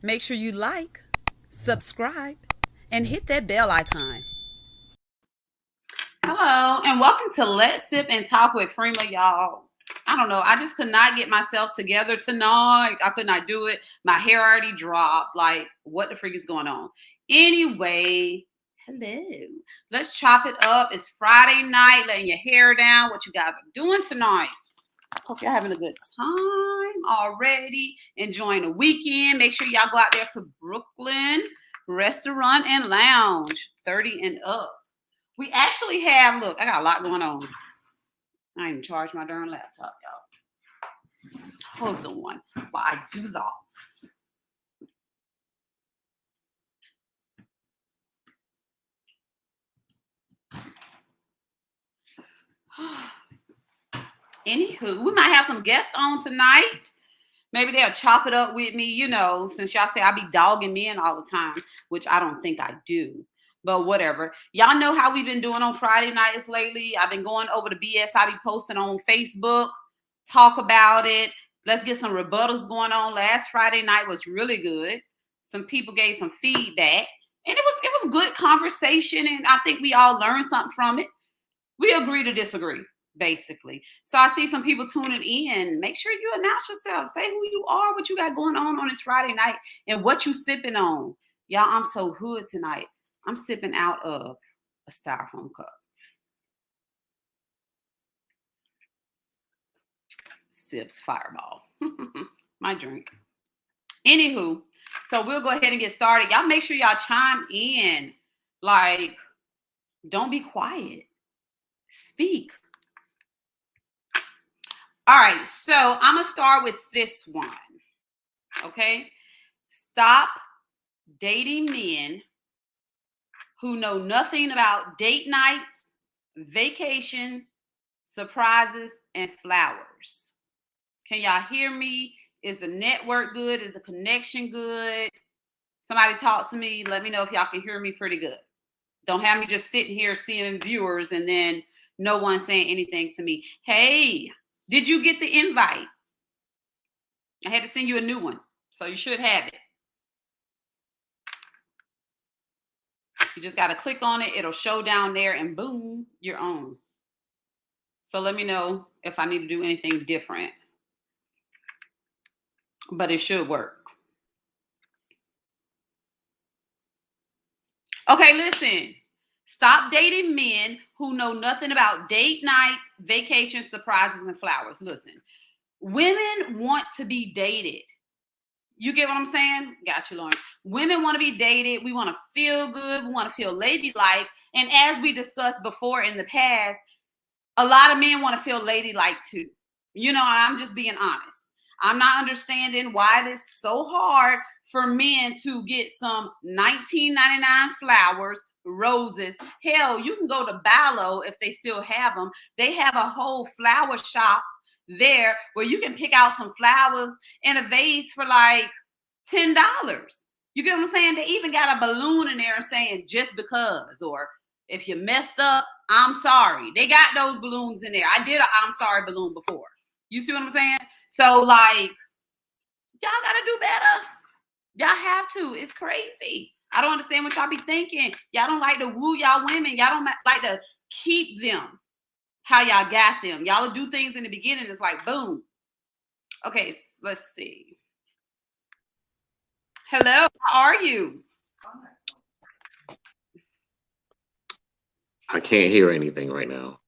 Make sure you like, subscribe, and hit that bell icon. Hello, and welcome to Let's Sip and Talk with Freema, y'all. I don't know. I just could not get myself together tonight. I could not do it. My hair already dropped. Like, what the freak is going on? Anyway, hello. Let's chop it up. It's Friday night, letting your hair down. What you guys are doing tonight? Hope you're having a good time already, enjoying the weekend. Make sure y'all go out there to Brooklyn Restaurant and Lounge, 30 and up. We actually have, look, I got a lot going on. I ain't even charged my darn laptop, y'all. Hold on one while I do that. Anywho, we might have some guests on tonight. Maybe they'll chop it up with me, you know, since y'all say I be dogging men all the time, which I don't think I do. But whatever. Y'all know how we've been doing on Friday nights lately. I've been going over the BS I be posting on Facebook, talk about it. Let's get some rebuttals going on. Last Friday night was really good. Some people gave some feedback. And it was good conversation. And I think we all learned something from it. We agree to disagree, basically. So I see some people tuning in. Make sure you announce yourself. Say who you are, what you got going on this Friday night, and what you sipping on. Y'all, I'm so hood tonight. I'm sipping out of a styrofoam cup. Sips Fireball. My drink. Anywho, so we'll go ahead and get started. Y'all make sure y'all chime in. Like, don't be quiet. Speak. All right, so I'm gonna start with this one. Okay, stop dating men who know nothing about date nights, vacation, surprises, and flowers. Can y'all hear me? Is the network good? Is the connection good? Somebody talk to me. Let me know if y'all can hear me pretty good. Don't have me just sitting here seeing viewers and then no one saying anything to me. Hey, did you get the invite? I had to send you a new one, so you should have it. You just got to click on it. It'll show down there and boom, you're on. So let me know if I need to do anything different. But it should work. Okay, listen. Stop dating men who know nothing about date nights, vacation, surprises, and flowers. Listen, women want to be dated. You get what I'm saying? Got you, Lauren. Women want to be dated. We want to feel good. We want to feel ladylike. And as we discussed before in the past, a lot of men want to feel ladylike too. You know, I'm just being honest. I'm not understanding why it is so hard for men to get some $19.99 flowers, roses. Hell, you can go to Ballo if they still have them. They have a whole flower shop there where you can pick out some flowers in a vase for like $10. You get what I'm saying? They even got a balloon in there saying just because, or if you messed up, I'm sorry. They got those balloons in there. I did a I'm sorry balloon before. You see what I'm saying? So like, y'all gotta do better. Y'all have to. It's crazy. I don't understand what y'all be thinking. Y'all don't like to woo y'all women. Y'all don't like to keep them. how y'all got them. Y'all will do things in the beginning. It's like, boom. Okay, let's see. Hello, how are you? I can't hear anything right now.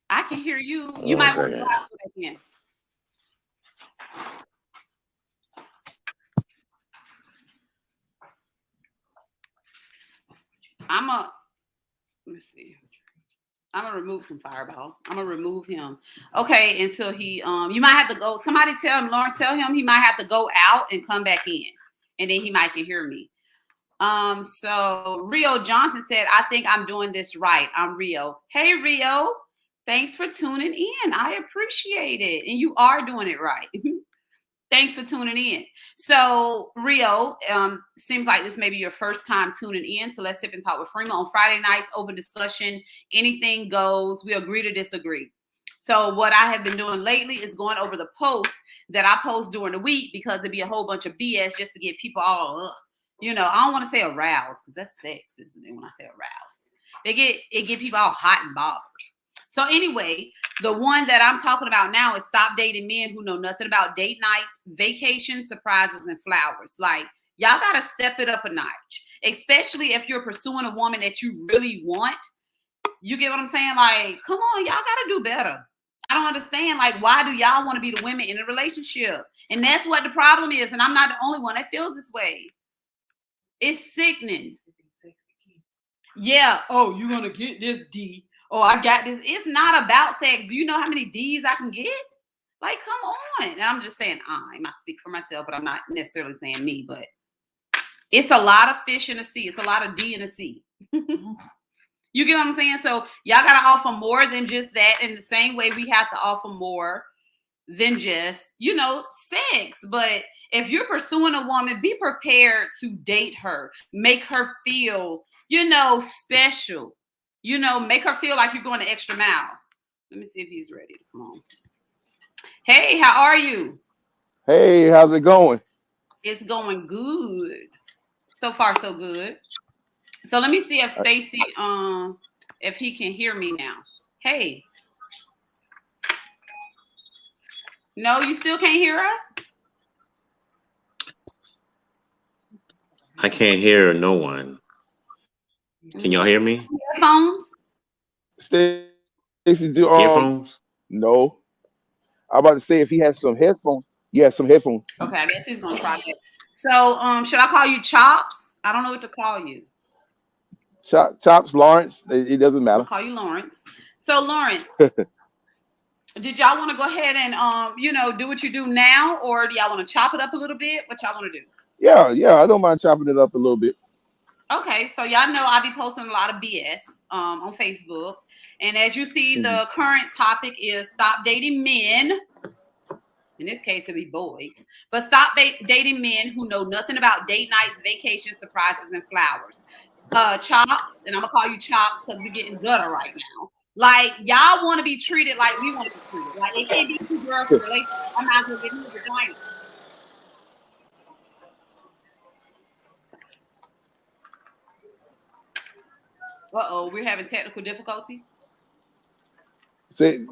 I can hear you. You might want to go out again. Let me see. I'm gonna remove some Fireball. I'm gonna remove him. Okay, until he you might have to go. Somebody tell him, Lawrence, tell him he might have to go out and come back in. And then he might can hear me. So Rio Johnson said, I think I'm doing this right. I'm Rio. Hey Rio, thanks for tuning in. I appreciate it. And you are doing it right. Thanks for tuning in. So, Rio, seems like this may be your first time tuning in to Let's Sip and Talk with Freema. On Friday nights, open discussion, anything goes. We agree to disagree. So what I have been doing lately is going over the posts that I post during the week because it'd be a whole bunch of BS just to get people all, I don't want to say aroused because that's sex, isn't it, when I say aroused? It get people all hot and bothered. So anyway, the one that I'm talking about now is stop dating men who know nothing about date nights, vacations, surprises, and flowers. Like, y'all got to step it up a notch, especially if you're pursuing a woman that you really want. You get what I'm saying? Like, come on, y'all got to do better. I don't understand. Like, why do y'all want to be the women in a relationship? And that's what the problem is. And I'm not the only one that feels this way. It's sickening. Yeah. Oh, you're going to get this D. Oh, I got this. It's not about sex. Do you know how many D's I can get? Like, come on. And I'm just saying, I might speak for myself, but I'm not necessarily saying me, but it's a lot of fish in the sea. It's a lot of D in the sea. You get what I'm saying? So y'all got to offer more than just that. In the same way we have to offer more than just, sex. But if you're pursuing a woman, be prepared to date her. Make her feel, special. Make her feel like you're going the extra mile. Let me see if he's ready to come on. Hey, how are you? Hey, how's it going? It's going good. So far, so good. So let me see if Stacy, if he can hear me now. Hey. No, you still can't hear us? I can't hear no one. Can y'all hear me? Headphones? Stacy, do Earphones? no. I'm about to say if he has some headphones. Yeah, some headphones. Okay, I guess he's gonna try that. So, should I call you Chops? I don't know what to call you. Chops, Lawrence. It doesn't I'll matter. call you Lawrence. So, Lawrence, did y'all want to go ahead and do what you do now, or do y'all want to chop it up a little bit? What y'all want to do? Yeah. I don't mind chopping it up a little bit. Okay, so y'all know I be posting a lot of BS on Facebook, and as you see, the current topic is stop dating men. In this case, it'd be boys, but stop dating men who know nothing about date nights, vacations, surprises, and flowers. Chops, and I'm gonna call you Chops because we're getting gutter right now. Like, y'all want to be treated like we want to be treated. Like, it can't be two girls in a relationship. I'm not gonna get you a vagina. Uh-oh, we're having technical difficulties.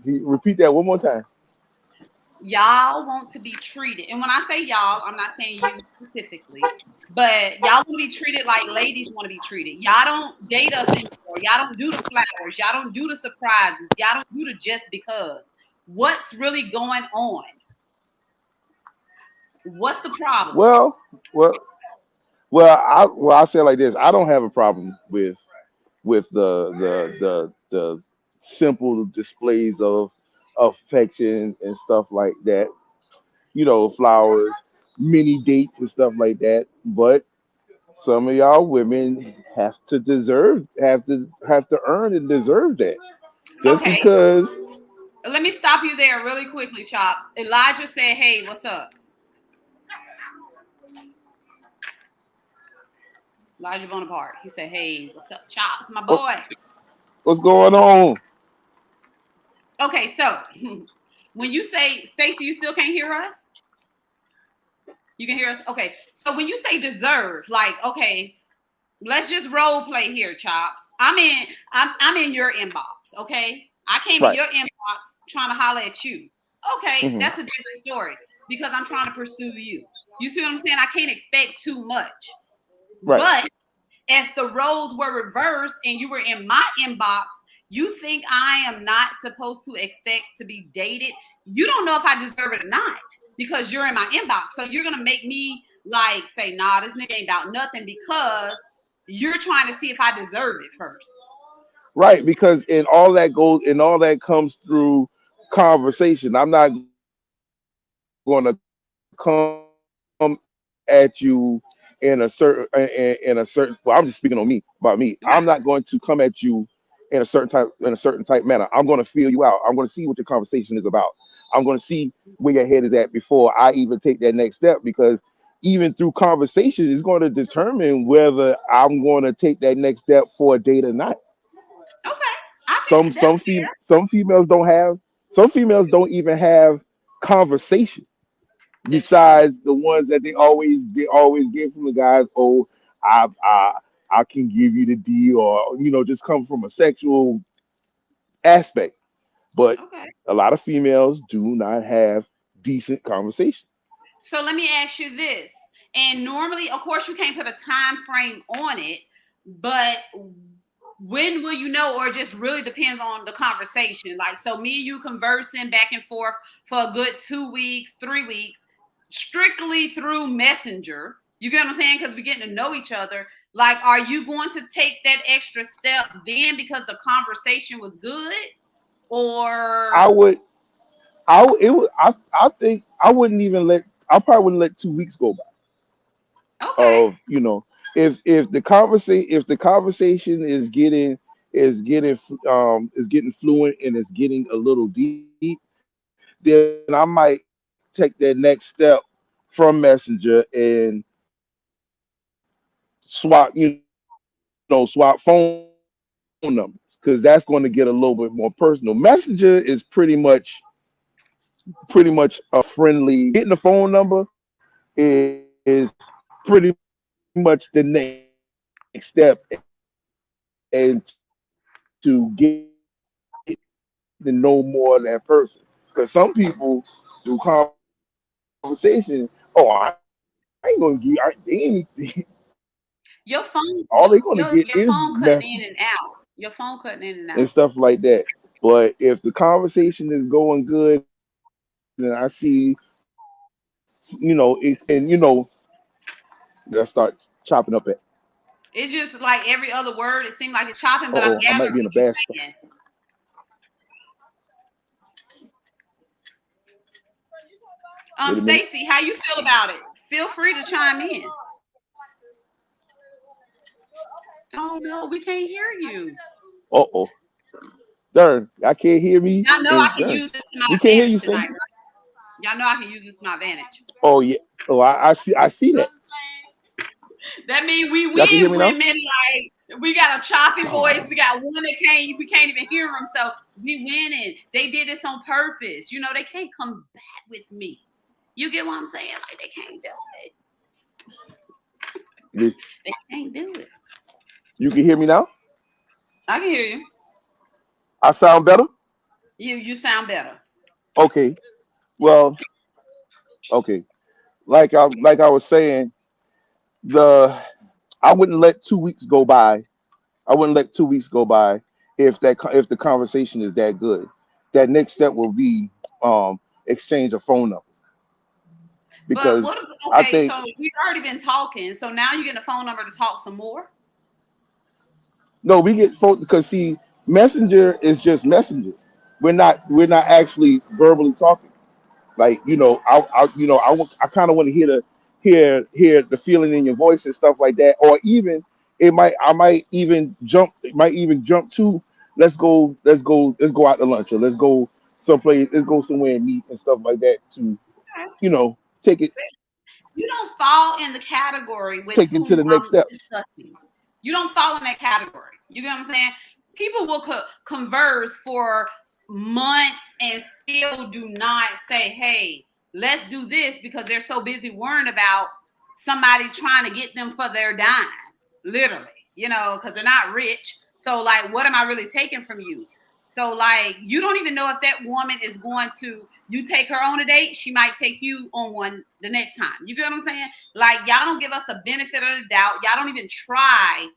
Repeat that one more time. Y'all want to be treated, and when I say y'all, I'm not saying you specifically, but y'all want to be treated like ladies want to be treated. Y'all don't date us anymore. Y'all don't do the flowers. Y'all don't do the surprises. Y'all don't do the just because. What's really going on? What's the problem? I'll say it like this. I don't have a problem with the simple displays of affection and stuff like that. Flowers, mini dates and stuff like that. But some of y'all women have to earn and deserve that. Just Okay, because. let me stop you there really quickly, Chops. Elijah said, hey, what's up? Elijah Bonaparte. He said, hey, what's up, Chops, my boy? What's going on? Okay, so when you say, Stacey, you still can't hear us? You can hear us? Okay. So when you say deserve, like, okay, let's just role play here, Chops. I'm in your inbox, okay? I came in your inbox trying to holler at you. Okay, that's a different story because I'm trying to pursue you. You see what I'm saying? I can't expect too much. Right. But if the roles were reversed and you were in my inbox, you think I am not supposed to expect to be dated? You don't know if I deserve it or not because you're in my inbox. So you're going to make me like say, nah, this nigga ain't about nothing because you're trying to see if I deserve it first. Right, because in all that comes through conversation. I'm not going to come at you in a certain. Well, I'm just speaking on me about me. Right. I'm not going to come at you in a certain type manner. I'm going to feel you out. I'm going to see what the conversation is about. I'm going to see where your head is at before I even take that next step, because even through conversation is going to determine whether I'm going to take that next step for a date or not. Okay. I think that's fair. Some females don't have, some females don't even have conversation That's true. besides the ones that they always get from the guys. Oh, I I I can give you the D, or just come from a sexual aspect. But Okay. a lot of females do not have decent conversation. So let me ask you this. And normally, of course, you can't put a time frame on it, but when will you know, or it just really depends on the conversation? Like, so me and you conversing back and forth for a good 2 weeks, 3 weeks, strictly through Messenger. You get what I'm saying? Because we're getting to know each other. Like, are you going to take that extra step then because the conversation was good? I Or, would, I think I probably wouldn't let 2 weeks go by. okay. Of if the conversation is getting fluent and it's getting a little deep, then I might take that next step from Messenger and swap phone numbers, because that's going to get a little bit more personal. Messenger is pretty much a friendly. Getting the phone number is pretty much the next step into getting to know more of that person. Because some people do conversation. Oh, I ain't gonna give they anything. Your All they're phone, gonna get is your phone messages cutting in and out. Your phone cutting in and and out. stuff like that. But if the conversation is going good and I see, that I start chopping up at. It's just like every other word. It seems like it's chopping, but I'm I might gathering be in a what you're bad spot. saying. Wait a minute. Stacy, how you feel about it? Feel free to chime in. Oh no, we can't hear you. Uh-oh. Darn, I can't hear me. Y'all know I And can darn, use this to my we can't hear you, advantage tonight, Stacey. right? Y'all know I can use this to my advantage. Oh yeah. Oh, I see that. That means we Y'all can hear win, me now? women. Like we got a choppy voice. We got one that can't. We can't even hear them. So we winning. They did this on purpose. You know they can't come back with me. You get what I'm saying? Like they can't do it. You They can't do it. you can hear me now? I can hear you. I sound better? You sound better. Okay. Well, okay. Like I was saying, the I wouldn't let 2 weeks go by. I wouldn't let 2 weeks go by if the conversation is that good. That next step will be exchange of phone numbers, But because what is I okay? think So we've already been talking. So now you're getting a phone number to talk some more. no, we get phone because see, messenger is just messengers. We're not actually verbally talking. Like I kind of want to hear the feeling in your voice and stuff like that, or even I might even jump to let's go out to lunch, or let's go somewhere and meet and stuff like that to Okay. take it You don't fall in the category with take it to whom the next I'm step. discussing. You don't fall in that category. You get what I'm saying? People will converse for months and still do not say, hey, let's do this because they're so busy worrying about somebody trying to get them for their dime, literally, because they're not rich. So, like, what am I really taking from you? So like you don't even know if that woman is going to, you take her on a date, she might take you on one the next time. You get what I'm saying? Like y'all don't give us the benefit of the doubt. Y'all don't even try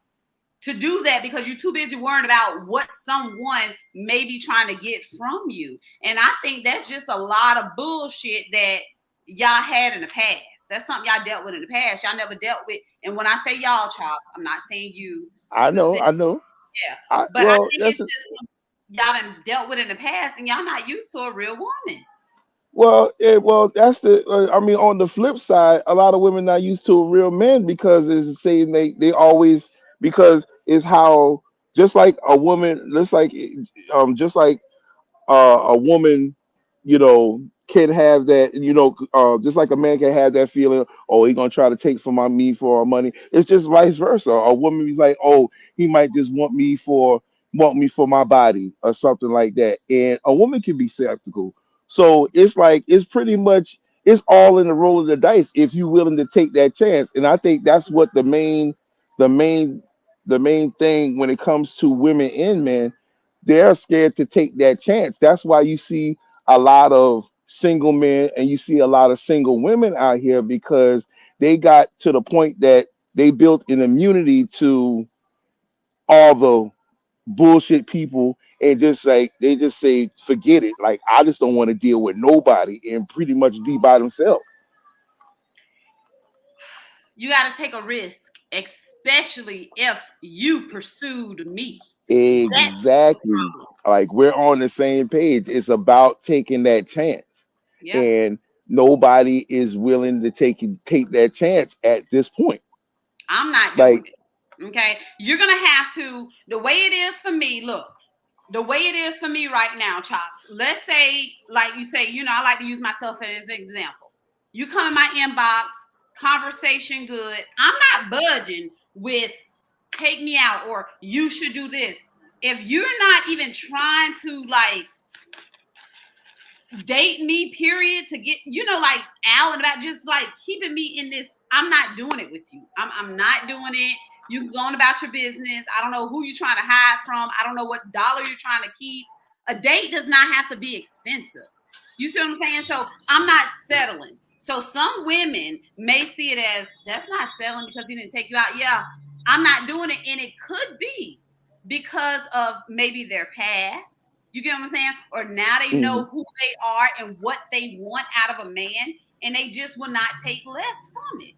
to do that because you're too busy worrying about what someone may be trying to get from you. And I think that's just a lot of bullshit that y'all had in the past. That's something y'all dealt with in the past. Y'all never dealt with. And when I say y'all, Chops, I'm not saying you. I know. Yeah. But I think it's just y'all done dealt with in the past and y'all not used to a real woman. Well, that's the. I mean, on the flip side, a lot of women not used to real men because it's the same. They always, because it's how, just like a woman, just like a woman, can have that, just like a man can have that feeling, oh, he gonna try to take from me for our money. It's just vice versa. A woman is like, oh, he might just want me for my body or something like that. And a woman can be skeptical. So it's like it's all in the roll of the dice if you're willing to take that chance. And I think that's what the main the main thing when it comes to women and men, they're scared to take that chance. That's why you see a lot of single men and you see a lot of single women out here because they got to the point that they built an immunity to all the bullshit people and just like they just say forget it, like I just don't want to deal with nobody and pretty much be by themselves. You got to take a risk, especially if you pursued me. That's the Exactly. problem. Like we're on the same page. It's about taking that chance. Yeah. And nobody is willing to take that chance at this point. I'm not doing Like, it. Okay. You're going to have to, the way it is for me, look, the way it is for me right now, Chops, let's say, like you say, I like to use myself as an example. You come in my inbox, conversation good. I'm not budging with take me out or you should do this. If you're not even trying to like date me, period, to get, like out and about, just like keeping me in this, I'm not doing it with you. I'm not doing it. You going about your business. I don't know who you're trying to hide from. I don't know what dollar you're trying to keep. A date does not have to be expensive. You see what I'm saying? So I'm not settling. So some women may see it as that's not settling because he didn't take you out. Yeah, I'm not doing it. And it could be because of maybe their past. You get what I'm saying? Or now they know who they are and what they want out of a man, and they just will not take less from it.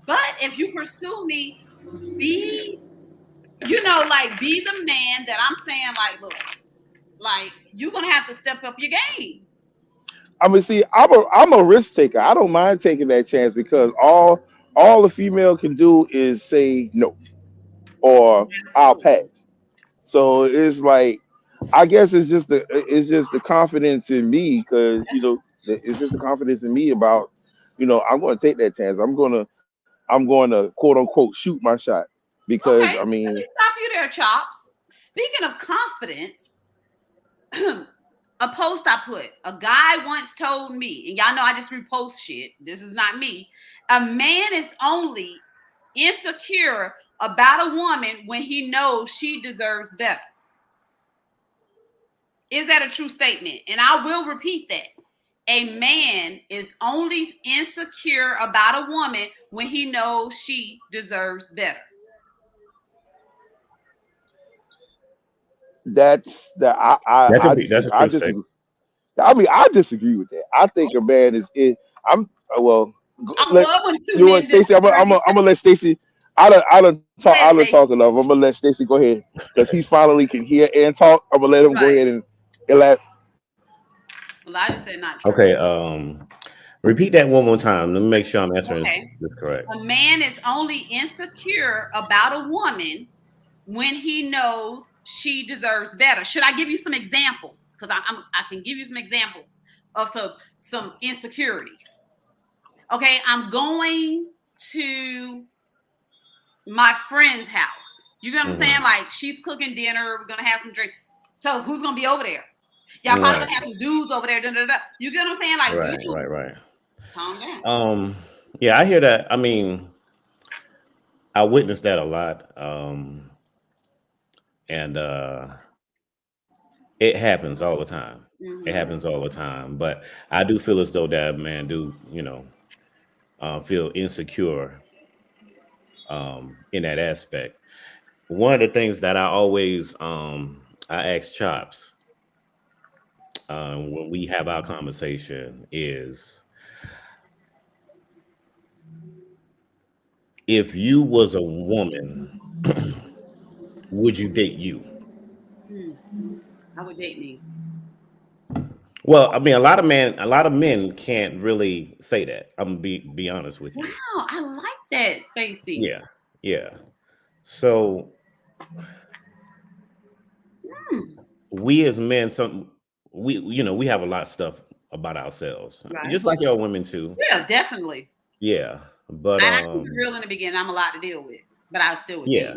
But if you pursue me, be, be the man that I'm saying, like, look, like, you're going to have to step up your game. I mean, see, I'm a risk taker. I don't mind taking that chance because all the female can do is say no or I'll Absolutely. pass. So it's like, I guess it's just the confidence in me because it's just the confidence in me about I'm going to take that chance. I'm going to quote unquote shoot my shot because Okay, I let mean, me stop you there, Chops. Speaking of confidence, a post I put, a guy once told me, and y'all know I just repost shit. This is not me. A man is only insecure about a woman when he knows she deserves better. Is that a true statement? And I will repeat that. A man is only insecure about a woman when he knows she deserves better. that's that That's a I true disagree. statement. I mean, I disagree with that. I think a man is it. Well. I Let love when two you know what, men Stacy. disagree. I'm gonna let Stacy. I Yes, done Stacey. talk enough. I'm gonna let Stacy go ahead because he finally can hear and talk. I'm gonna let him go Right. ahead and elaborate. Well, I just said not true. Okay. Repeat that one more time. Let me make sure I'm answering Okay. this correct. A man is only insecure about a woman when he knows she deserves better. Should I give you some examples? Because I can give you some examples of some insecurities. Okay, I'm going to my friend's house. You get what I'm saying? Hmm. Like she's cooking dinner, we're gonna have some drink. So who's gonna be over there? Y'all probably Right. gonna have some dudes over there. Da, da, da. You get what I'm saying? Like, Right. dude, Right. Right. calm down. Yeah, I hear that. I mean, I witnessed that a lot. And It happens all the time. It Mm-hmm. happens all the time. But I do feel as though that man do, feel insecure in that aspect. One of the things that I always I ask Chops when we have our conversation is, if you was a woman, would you date you? Hmm. I would date me. Well, I mean, a lot of men can't really say that. I'm gonna be honest with you. Wow, I like that, Stacy. Yeah, yeah. So Hmm. we as men, we have a lot of stuff about ourselves, Right. just like y'all women too. Yeah, definitely. Yeah, but And I keep it real in the beginning. I'm a lot to deal with, but I still would date yeah,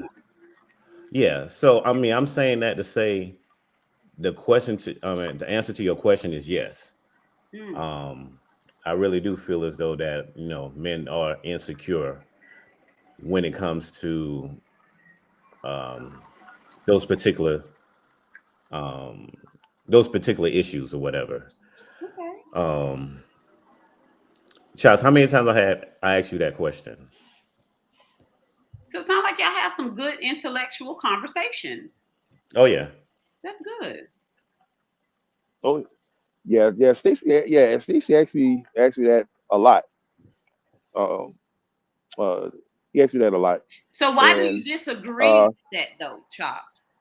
yeah. So I mean, I'm saying that to say the answer to your question is yes. me. Hmm. Um, I really do feel as though that men are insecure when it comes to um, those particular um, those particular issues or whatever. Okay. Um, Charles, how many times I asked you that question? So it sounds like y'all have some good intellectual conversations. Oh yeah, That's good. Oh yeah. Stacy asked me that a lot. Um, uh, he asked me that a lot, So why do you and disagree uh, with that though, Chops?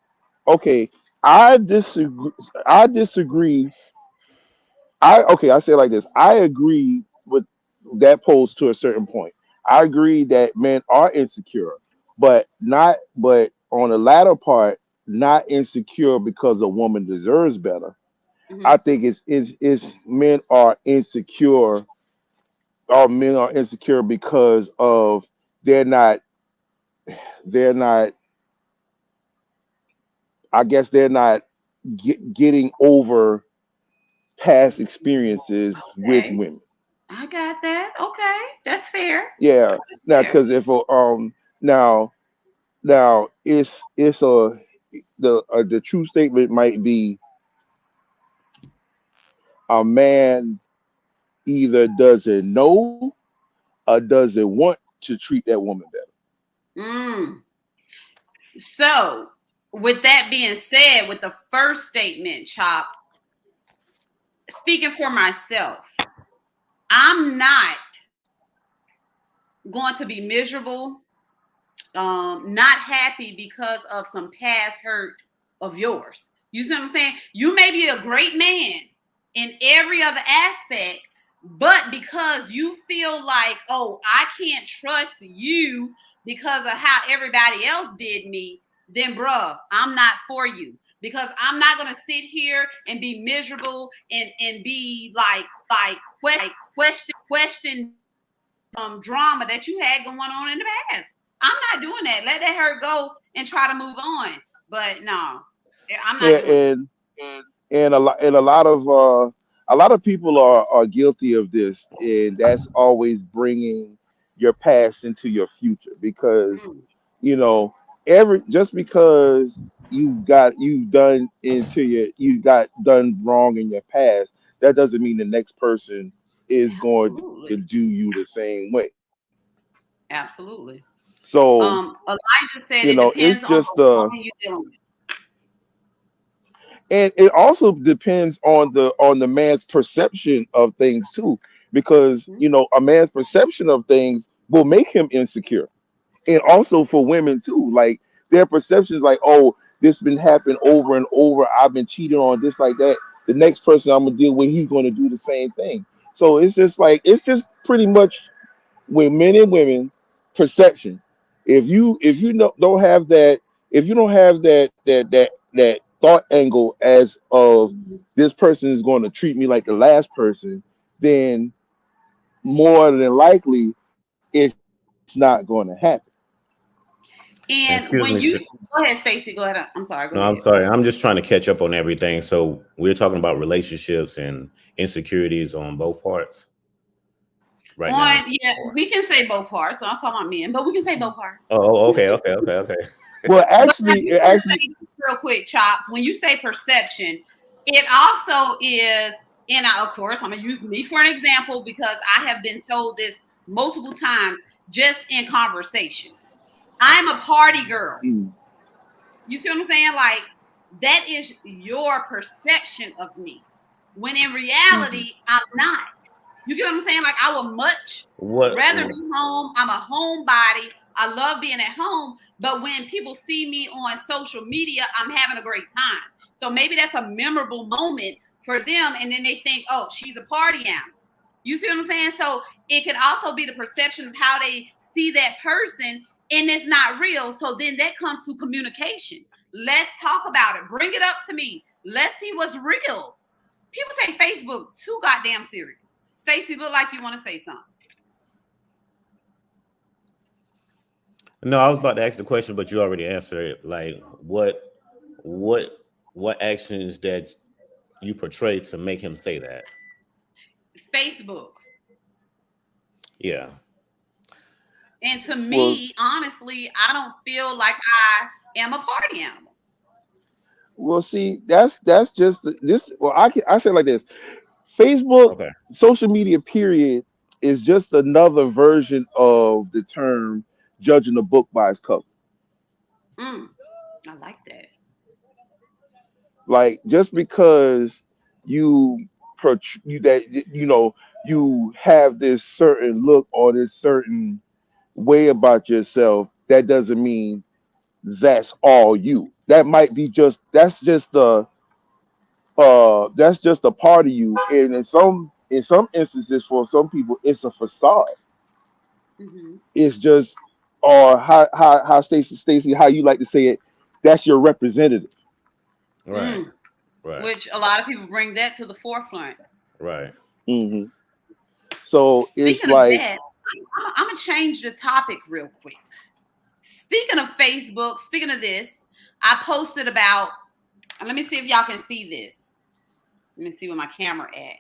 okay, I disagree. I disagree. I say it like this. I agree with that post to a certain point. I agree that men are insecure, but on the latter part, not insecure because a woman deserves better. Hmm. I think it's men are insecure. All men are insecure because of they're not they're not. I guess they're not getting over past experiences with Okay. women. I got that. Okay. That's fair. Yeah. That's Now, fair. because if now now it's a the true statement might be a man either doesn't know or doesn't want to treat that woman better. Mm. So, with that being said, with the first statement, Chops, speaking for myself, I'm not going to be miserable, not happy because of some past hurt of yours. You see what I'm saying? You may be a great man in every other aspect, but because you feel like, oh, I can't trust you because of how everybody else did me, then bruh, I'm not for you. Because I'm not gonna sit here and be miserable and be like question drama that you had going on in the past. I'm not doing that. Let that hurt go and try to move on. But no, I'm Yeah, not doing it. and a lot of people are guilty of this, and that's always bringing your past into your future because Mm, you know every just because you got done wrong in your past, that doesn't mean the next person is going to absolutely. do you the same way. Absolutely. So Elijah said it it's depends on just the woman you're dealing with. and it also depends on the man's perception of things too, because Mhm. a man's perception of things will make him insecure. And also for women too, like their perceptions, like, oh, this been happening over and over, I've been cheated on, this like that, the next person I'm gonna deal with, he's going to do the same thing. So it's just pretty much with men and women perception. If you don't have that, if you don't have that thought angle as of Mhm. this person is going to treat me like the last person, then more than likely it's not going to happen. And excuse when me. you go ahead, Stacey, go ahead. I'm sorry, go No, I'm ahead. sorry. I'm just trying to catch up on everything. So we're talking about relationships and insecurities on both parts right now. Yeah, we can say both parts. So I'm talking about men, but we can say both parts. Okay. Well, But I actually, do want to say real quick, Chops, when you say perception, it also is, and of course, I'm gonna use me for an example because I have been told this multiple times just in conversation. I'm a party girl. You see what I'm saying? Like, that is your perception of me. When in reality, I'm not. You get what I'm saying? Like, I would much rather be home. I'm a homebody. I love being at home. But when people see me on social media, I'm having a great time. So maybe that's a memorable moment for them. And then they think, oh, she's a party animal. You see what I'm saying? So it can also be the perception of how they see that person, and it's not real. So then that comes to communication. Let's talk about it. Bring it up to me. Let's see what's real. People take Facebook too goddamn serious. Stacey, look like you want to say something. No, I was about to ask the question, but you already answered it. Like, what actions that you portray to make him say that? Facebook. Yeah. And to me, honestly, I don't feel like I am a party animal. Well, see, that's just this. Well, I say it like this: Facebook, social media, period, is just another version of the term judging a book by its cover. I like that. Like, just because you you have this certain look or this certain way about yourself, that doesn't mean that's all you. That might be that's just a part of you, and in some instances for some people it's a facade. It's just, or how Stacey, how you like to say it, that's your representative. Right. Which a lot of people bring that to the forefront. Right. So it's like, that, I'm gonna change the topic real quick. Speaking of Facebook, speaking of this, I posted about, let me see if y'all can see this. Let me see where my camera at.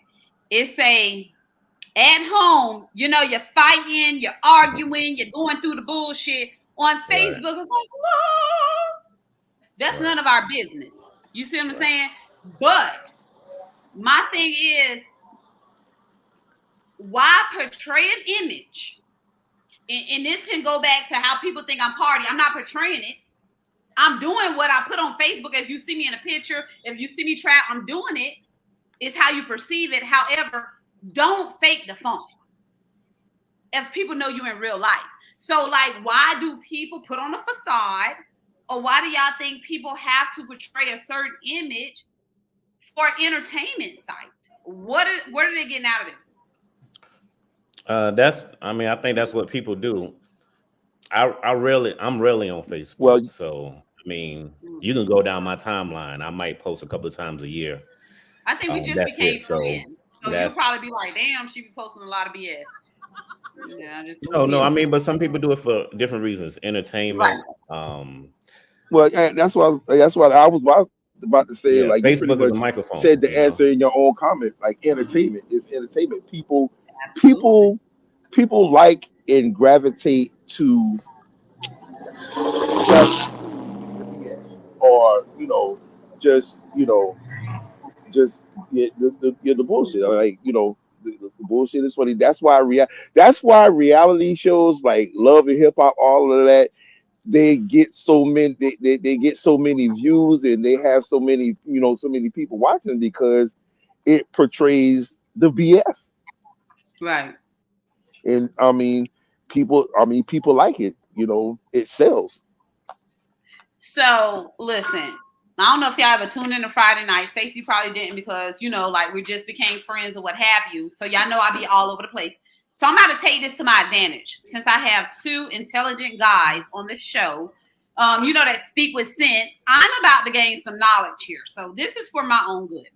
It's at home, you're fighting, you're arguing, you're going through the bullshit. On Facebook, it's like, whoa. That's none of our business. You see what I'm saying? But my thing is, why portray an image? And this can go back to how people think I'm party. I'm not portraying it. I'm doing what I put on Facebook. If you see me in a picture, if you see me trap, I'm doing it. It's how you perceive it. However, don't fake the funk if people know you in real life. So, like, why do people put on a facade? Or why do y'all think people have to portray a certain image for entertainment site? What are they getting out of this? I think that's what people do. I'm rarely on Facebook. Well, so I mean, you can go down my timeline. I might post a couple of times a year. I think we just became friends. So you'll probably be like, damn, she be posting a lot of BS. Yeah, no. I mean, but some people do it for different reasons, entertainment. Right. Well, that's why I was about to say, like, you pretty much said the answer in your own comment. Like, entertainment is entertainment. People like and gravitate to just, or just get the bullshit. Like, the bullshit is funny. That's why reality shows like Love and Hip Hop, all of that, they get so many they get so many views, and they have so many people watching, because it portrays the BF. Right. And people like it. It sells. So listen, I don't know if y'all ever tuned in to Friday night. Stacey probably didn't, because like we just became friends or what have you. So y'all know I be all over the place. So I'm about to take this to my advantage, since I have two intelligent guys on the show, that speak with sense. I'm about to gain some knowledge here. So this is for my own good.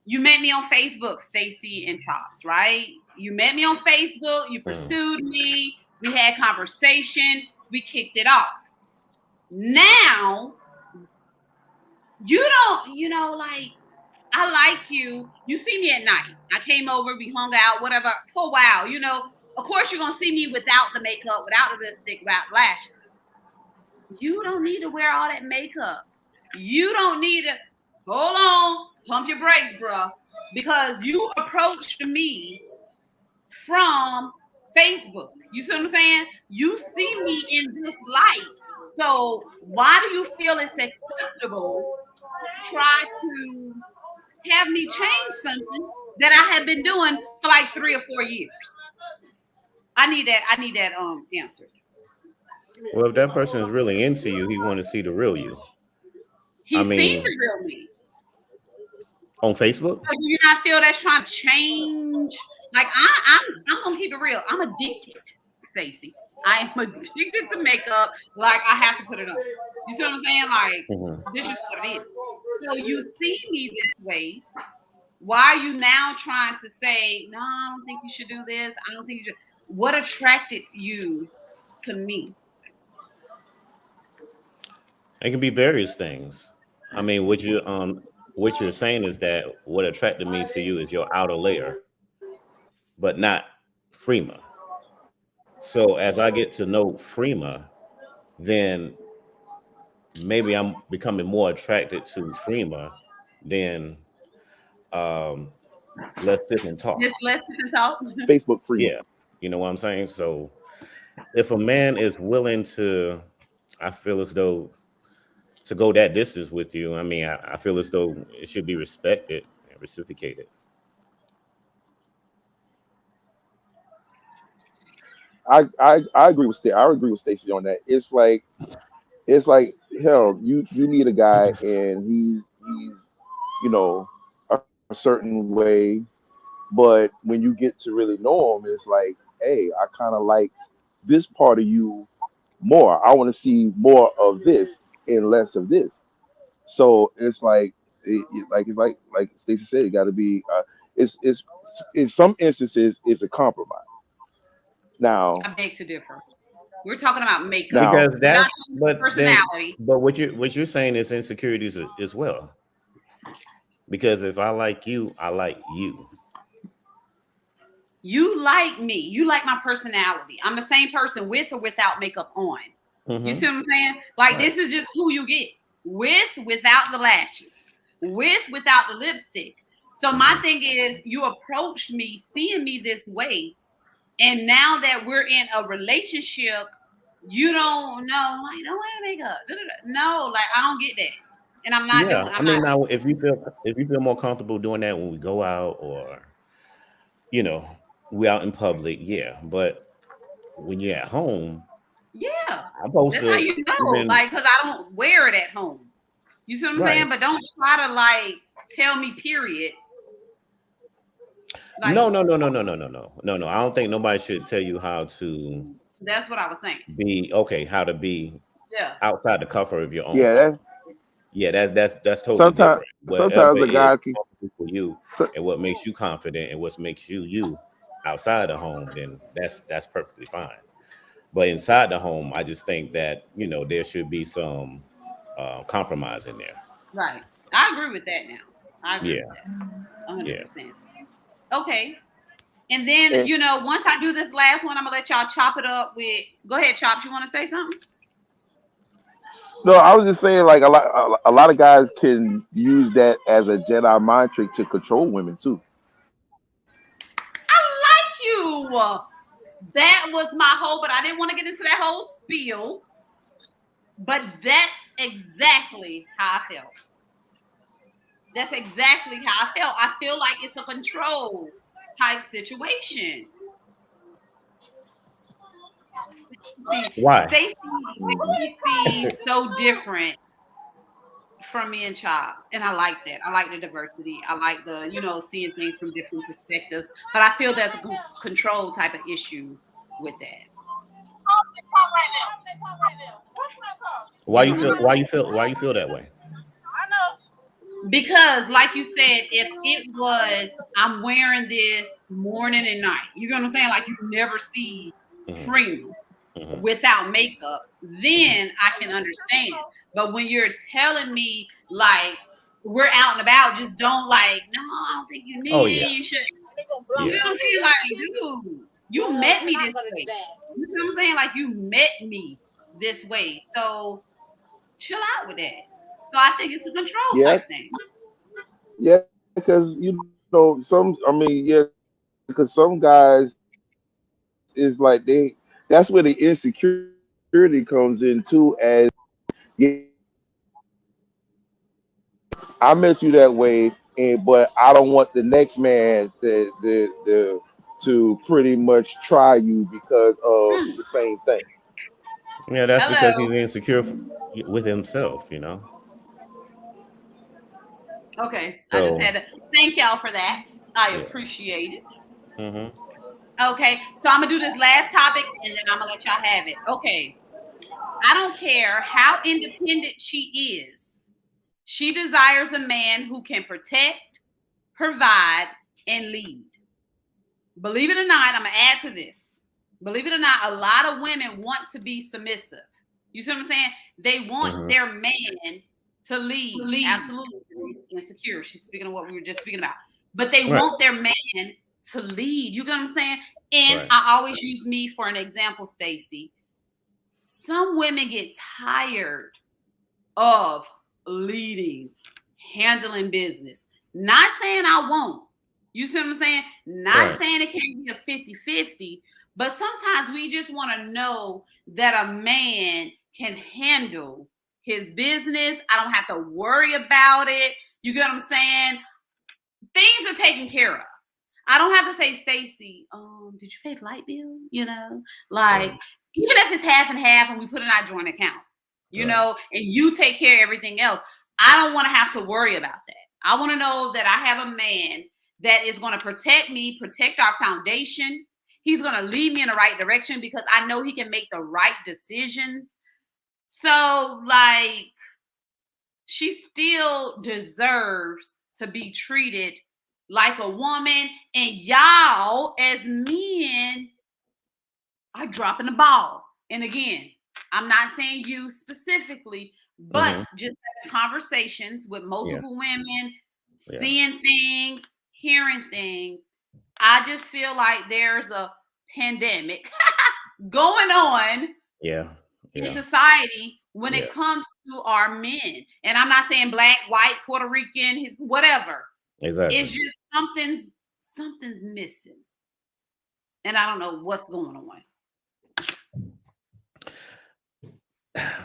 You met me on Facebook, Stacey and Chops, right? You met me on Facebook. You pursued me. We had conversation. We kicked it off. Now, you don't, like, I like you. You see me at night. I came over, we hung out, whatever, for a while. Of course, you're going to see me without the makeup, without the lipstick, without lashes. You don't need to wear all that makeup. You don't need to, hold on. pump your brakes, bro, because you approached me from Facebook. You see what I'm saying? You see me in this light. So why do you feel it's acceptable to try to have me change something that I have been doing for like 3 or 4 years? I need that answer. Well, if that person is really into you, he want to see the real you. He's seen the real me. On Facebook? So do you not feel that's trying to change? Like I'm gonna keep it real. I'm addicted, Stacey. I am addicted to makeup. Like I have to put it on. You see what I'm saying? Like this is what it is. So you see me this way. Why are you now trying to say, no, I don't think you should do this. I don't think you should. What attracted you to me? It can be various things. I mean, what you're saying is that what attracted me to you is your outer layer, but not Freema. So as I get to know Freema, then maybe I'm becoming more attracted to Freema than let's sit and talk. Just let's sit and talk. Facebook free. Yeah, you know what I'm saying? So if a man is willing to, I feel as though to go that distance with you, I mean, I feel as though it should be respected and reciprocated. I agree with I agree with Stacey on that. It's like hell. You meet a guy and he's you know a certain way, but when you get to really know him, it's like, hey, I kind of like this part of you more. I want to see more of this and less of this. So it's like like Stacey said, it got to be. It's in some instances it's a compromise. Now, I beg to differ. We're talking about makeup. now, Because that's not personality. but what you're saying is insecurities as well. Because if I like you, I like you. You like me. You like my personality. I'm the same person with or without makeup on. You see what I'm saying? Like this is just who you get. With, without the lashes. With, without the lipstick. So my thing is, you approached me seeing me this way. And now that we're in a relationship, you don't know, like, don't wear makeup. No, like I don't get that. And I'm not doing. I mean, now if you feel more comfortable doing that when we go out or we out in public, yeah. But when you're at home, yeah, that's how you know, like, because I don't wear it at home. You see what I'm saying? But don't try to like tell me, period. Like, no. I don't think nobody should tell you how to. That's what I was saying. How to be outside the comfort of your own. That's totally sometimes, different. Sometimes a guy can for you and what makes you confident and what makes you outside the home, then that's perfectly fine. But inside the home, I just think that there should be some compromise in there. Right. I agree with that now. I agree with that. 100%. Okay. And then, once I do this last one, I'm going to let y'all chop it up with... Go ahead, Chops. You want to say something? No, I was just saying, like, a lot of guys can use that as a Jedi mind trick to control women, too. I like you. That was my whole... But I didn't want to get into that whole spiel. But that's exactly how I felt. That's exactly how I felt. I feel like it's a control type situation. Why? Stacey is so different from me and Chops, and I like that. I like the diversity. I like the seeing things from different perspectives. But I feel there's a control type of issue with that. Why you feel that way? Because, like you said, if it was I'm wearing this morning and night, you know what I'm saying? Like you never see Freema without makeup, then I can understand. But when you're telling me like we're out and about, just don't like, no, I don't think you need it. You should. You know what I'm saying? Like, dude, you met me this way. You know what I'm saying? Like you met me this way. So chill out with that. So I think it's a control type thing. Yeah, because some. I mean, yeah, because some guys is like That's where the insecurity comes in too. As yeah, I met you that way, and but I don't want the next man to pretty much try you because of Hmm. the same thing. Yeah, that's because he's Hello. insecure with himself, you know. Okay, I just So had to thank y'all for that. I yeah. appreciate it. Hmm. Okay, so I'm gonna do this last topic and then I'm gonna let y'all have it. Okay, I don't care how independent she is. She desires a man who can protect, provide, and lead. Believe it or not, I'm gonna add to this. Believe it or not, a lot of women want to be submissive. You see what I'm saying? They want Hmm. their man to lead. Absolutely, insecure. She's speaking of what we were just speaking about. But they Right. want their man to lead. You get what I'm saying? And Right. I always use me for an example, Stacy. Some women get tired of leading, handling business. Not saying I won't. You see what I'm saying? Not Right. saying it can't be a 50-50, but sometimes we just want to know that a man can handle his business. I don't have to worry about it. You get what I'm saying? Things are taken care of. I don't have to say, Stacy, did you pay the light bill? Like, Right. even if it's half and half and we put in our joint account, Right. and you take care of everything else, I don't want to have to worry about that. I want to know that I have a man that is going to protect me, protect our foundation. He's going to lead me in the right direction because I know he can make the right decisions. So, like, she still deserves to be treated like a woman, and y'all as men are dropping the ball. And again, I'm not saying you specifically, but Hmm. just having conversations with Yeah. multiple women, Yeah. seeing things, hearing things, I just feel like there's a pandemic going on Yeah. in Yeah. society when Yeah. it comes to our men. And I'm not saying black, white, Puerto Rican, his whatever. Exactly. It's just something's missing. And I don't know what's going on.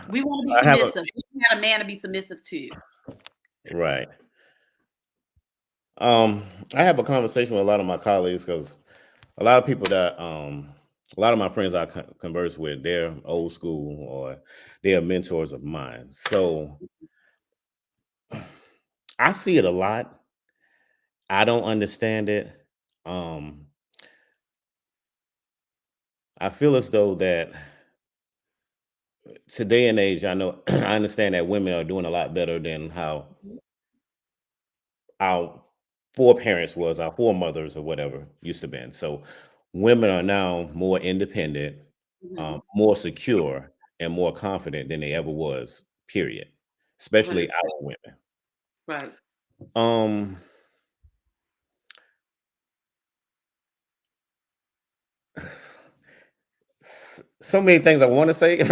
We want to be I have a submissive. We want a man to be submissive too. right. I have a conversation with a lot of my colleagues because a lot of people that a lot of my friends I converse with, they're old school or they're mentors of mine. So I see it a lot. I don't understand it. Um, I feel as though that today and age, I know I understand that women are doing a lot better than how our foreparents was, our foremothers or whatever used to been. So women are now more independent, Mhm. more secure, and more confident than they ever was. Period. Especially 100%. our women. Right. Um, so many things I want to say,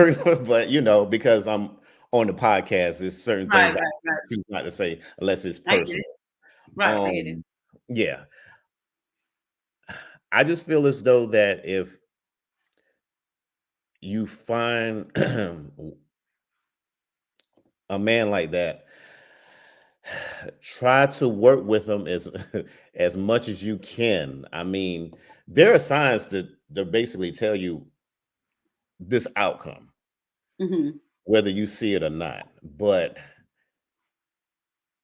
but because I'm on the podcast, there's certain Right, things I right, right. choose not to say unless it's I get it. personal. Right, I get it. Yeah, I just feel as though that if you find a man like that, try to work with them as as much as you can. I mean, there are signs that basically tell you this outcome, Hmm. whether you see it or not. But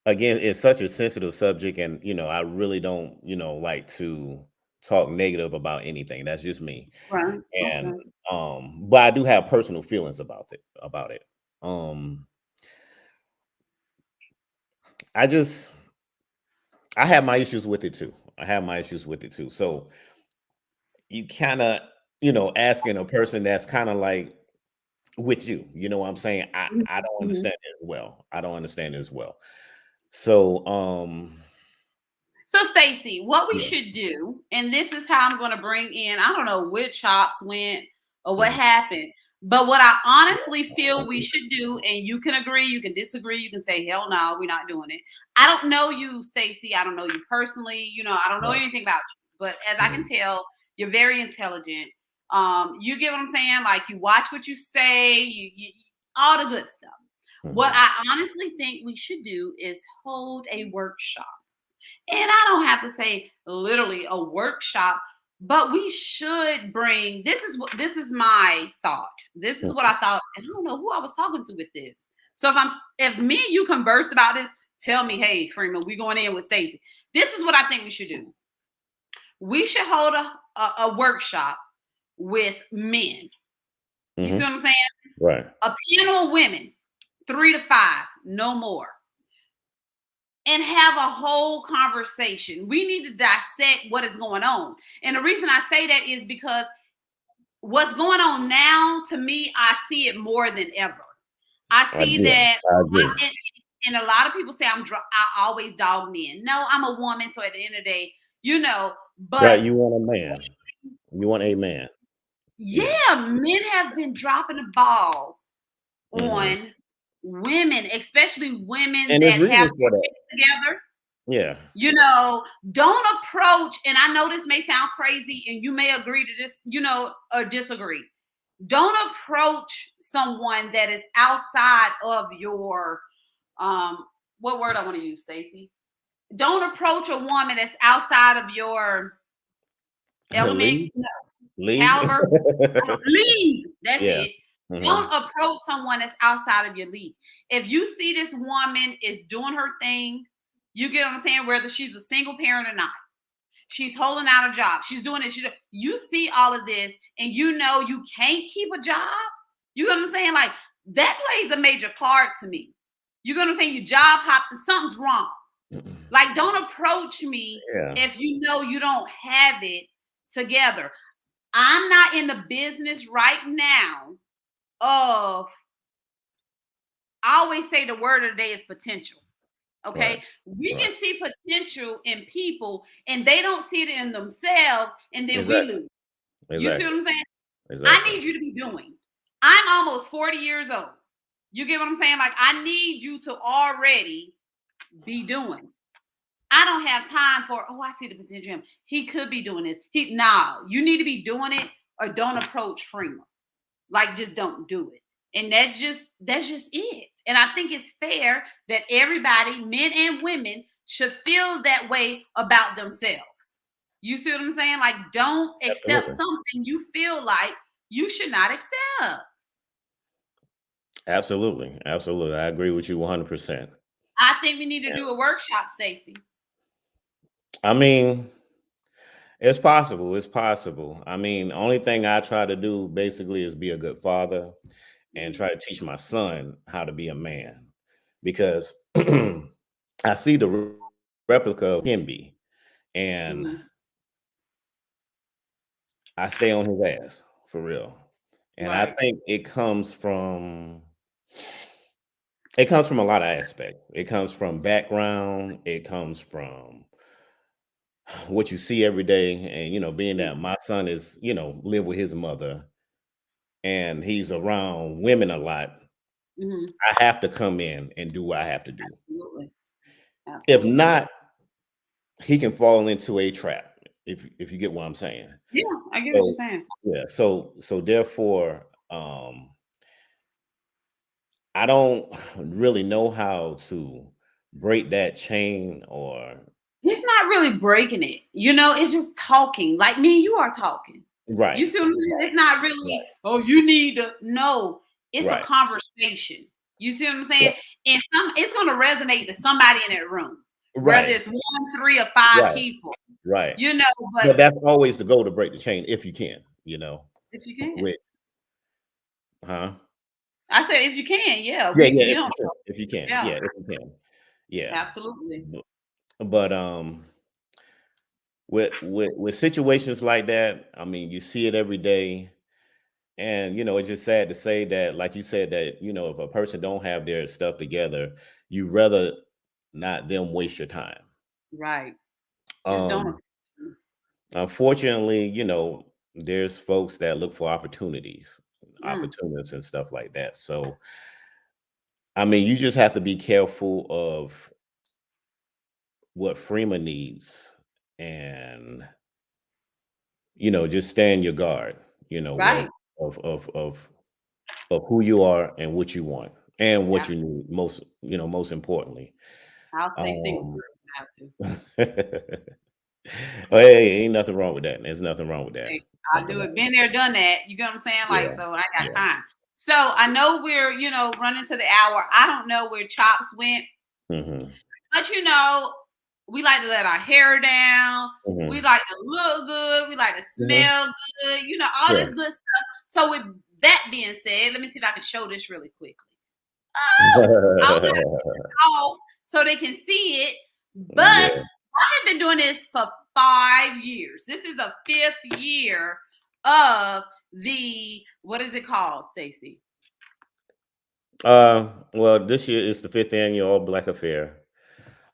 again, it's such a sensitive subject, and I really don't, like to talk negative about anything. That's just me. Right. And Okay. but I do have personal feelings about it. Um, I just I have my issues with it too. I have my issues with it too. So you kind of, asking a person that's kind of like with you, you know what I'm saying? I don't Mhm. understand it as well. I don't understand it as well. So So, Stacy, what we yeah. should do, and this is how I'm going to bring in, I don't know which chops went or what Mhm. happened, But what I honestly feel we should do, and you can agree, you can disagree, you can say, hell no, we're not doing it. I don't know you, Stacey. I don't know you personally. I don't know anything about you. But as I can tell, you're very intelligent. You get what I'm saying? Like, you watch what you say, you all the good stuff. What I honestly think we should do is hold a workshop. And I don't have to say literally a workshop, but we should bring, this is my thought. This is what I thought, and I don't know who I was talking to with this. So if me and you converse about this, tell me, hey, Freeman, we going in with Stacey. This is what I think we should do. We should hold a workshop with men. You see what I'm saying? Right. A panel of women, 3 to 5, no more. And have a whole conversation. We need to dissect what is going on. And the reason I say that is because what's going on now, to me, I see it more than ever. I see that, and a lot of people say I always dog men. No, I'm a woman, so at the end of the day, but right, you want a man. You want a man. Yeah, men have been dropping the ball on women, especially women and that have kids together. Yeah. Don't approach, and I know this may sound crazy and you may agree to this, or disagree. Don't approach someone that is outside of your, what word I want to use, Stacey? Don't approach a woman that's outside of your element, caliber. Leave. That's it. Don't approach someone that's outside of your league. If you see this woman is doing her thing, you get what I'm saying, whether she's a single parent or not, she's holding out a job, she's doing it, you see all of this, and you can't keep a job. You know what I'm saying? Like, that plays a major part to me. You know what I'm saying? You job hopping, something's wrong. Like, don't approach me if you don't have it together. I'm not in the business right now of, I always say the word of the day is potential. Okay. Right. We can see potential in people and they don't see it in themselves, and then we lose. You see what I'm saying? I need you to be doing. I'm almost 40 years old. You get what I'm saying? Like, I need you to already be doing. I don't have time for, I see the potential in him. He could be doing this. You need to be doing it, or don't approach Freeman. Like, just don't do it. And that's just it. And I think it's fair that everybody, men and women, should feel that way about themselves. You see what I'm saying? Like, don't accept something you feel like you should not accept. Absolutely. Absolutely. I agree with you 100%. I think we need to do a workshop, Stacey. I mean, it's possible. It's possible. I mean, only thing I try to do basically is be a good father and try to teach my son how to be a man, because I see the replica of him be, and I stay on his ass for real. And I think it comes from a lot of aspects. It comes from background. It comes from what you see every day. And, being that my son is, live with his mother and he's around women a lot, I have to come in and do what I have to do. Absolutely. If not, he can fall into a trap, if you get what I'm saying. Yeah, I get what you're saying. Yeah. So therefore, I don't really know how to break that chain, or it's not really breaking it. It's just talking. Like, me and you are talking. Right. You see what I'm saying? It's not really, you need to. No, it's a conversation. You see what I'm saying? Yeah. And it's going to resonate to somebody in that room. Whether it's 1, 3, or 5 people. Right. But that's always the goal, to break the chain if you can, If you can. I said if you can, yeah. If you can. Yeah, if you can. Yeah. Absolutely. But with situations like that, I mean, you see it every day. And, it's just sad to say that, like you said, that, if a person don't have their stuff together, you rather not them waste your time. Right. Just don't. Unfortunately, there's folks that look for opportunities. opportunists and stuff like that. So, I mean, you just have to be careful of what Freeman needs, and just stand your guard. Right. Of who you are and what you want and Yeah. what you need most importantly. I'll stay single Um, first. I have to. well, hey, ain't nothing wrong with that. There's nothing wrong with that. Hey, I'll do it. Been there, done that. You get what I'm saying? Like, Yeah, so I got yeah. time. So I know we're, running to the hour. I don't know where Chops went, Mm-hmm. but we like to let our hair down. Mm-hmm. We like to look good. We like to smell good. All this good stuff. So with that being said, let me see if I can show this really quickly. Oh, so they can see it. But I've been doing this for 5 years. This is the 5th year of the, what is it called, Stacy? Well, this year is the 5th annual All Black Affair,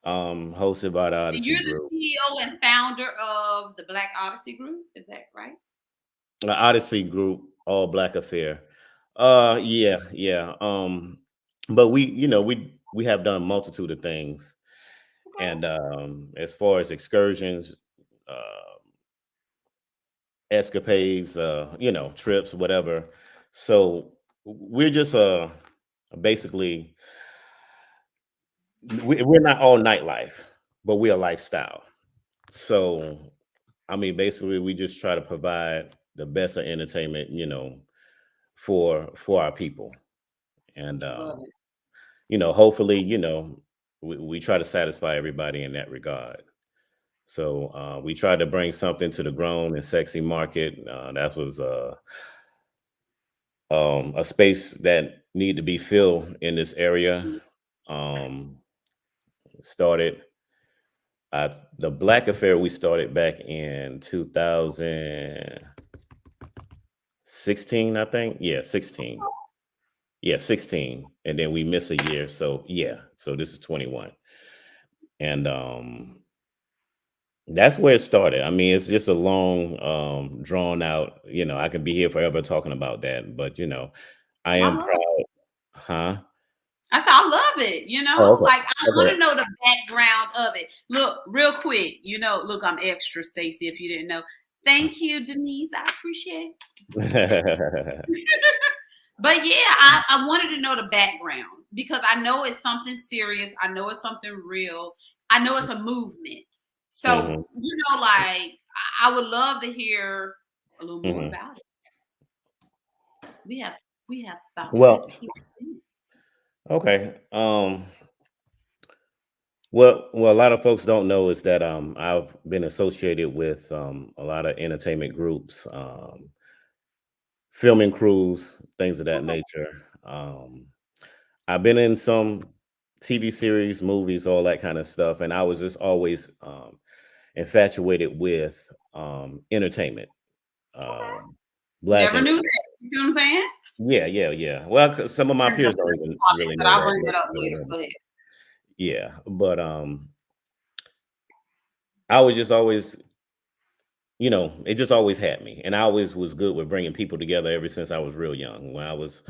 hosted by the Odyssey You're Group. the CEO and founder of the Black Odyssey Group. Is that right? The Odyssey Group, All Black Affair. Yeah. But we have done multitude of things, and as far as excursions, escapades, trips, whatever. So we're just basically we're not all nightlife, but we're a lifestyle. So I mean, basically, we just try to provide the best of entertainment, for our people, and Love it. hopefully, we try to satisfy everybody in that regard. So we tried to bring something to the grown and sexy market. That was a space that need to be filled in this area. Um, started the Black Affair. We started back in 2016, I think. Yeah, 16. Yeah, 16, and then we miss a year. So yeah, so this is 21, and that's where it started. I mean, it's just a long, drawn out. I can be here forever talking about that, but I am proud, huh? I said, I love it. Oh, okay. Like I want Okay. to know the background of it. Look, real quick, look, I'm extra, Stacy, if you didn't know. Thank you, Denise. I appreciate it. But yeah, I wanted to know the background because I know it's something serious. I know it's something real. I know it's a movement. So, Mhm. like I would love to hear a little more Mhm. about it. We have about Well, 15 minutes. okay. Well, a lot of folks don't know is that I've been associated with a lot of entertainment groups, filming crews, things of that Okay. nature. I've been in some TV series, movies, all that kind of stuff, and I was just always infatuated with entertainment. Black Never and knew that. You see what I'm saying? yeah. Well, 'cause some of my peers don't even really But know I'll that. bring that up Really later. know that. Go ahead. Yeah, but I was just always, it just always had me, and I always was good with bringing people together ever since I was real young. When I was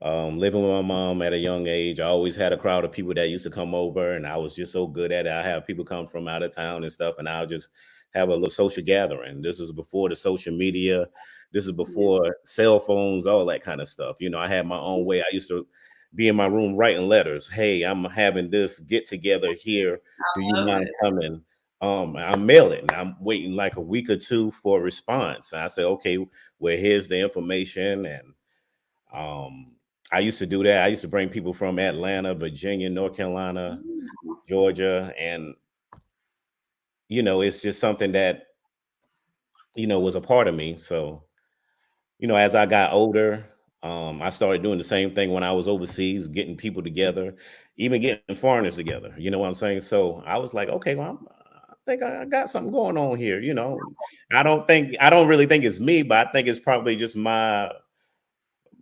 living with my mom at a young age, I always had a crowd of people that used to come over, and I was just so good at it. I have people come from out of town and stuff, and I'll just have a little social gathering. This is before the social media. This is Yeah. before cell phones, all that kind of stuff. I had my own way. I used to be in my room writing letters. Hey, I'm having this get together here. Do you I love mind it. coming? I mail it, and I'm waiting like a week or two for a response. And I say, okay, well, here's the information, and um, I used to do that. I used to bring people from Atlanta, Virginia, North Carolina, Georgia, and it's just something that was a part of me. So as I got older, I started doing the same thing when I was overseas, getting people together, even getting foreigners together. You know what I'm saying? So I was like, okay, well, I think I got something going on here. I don't really think it's me, but I think it's probably just my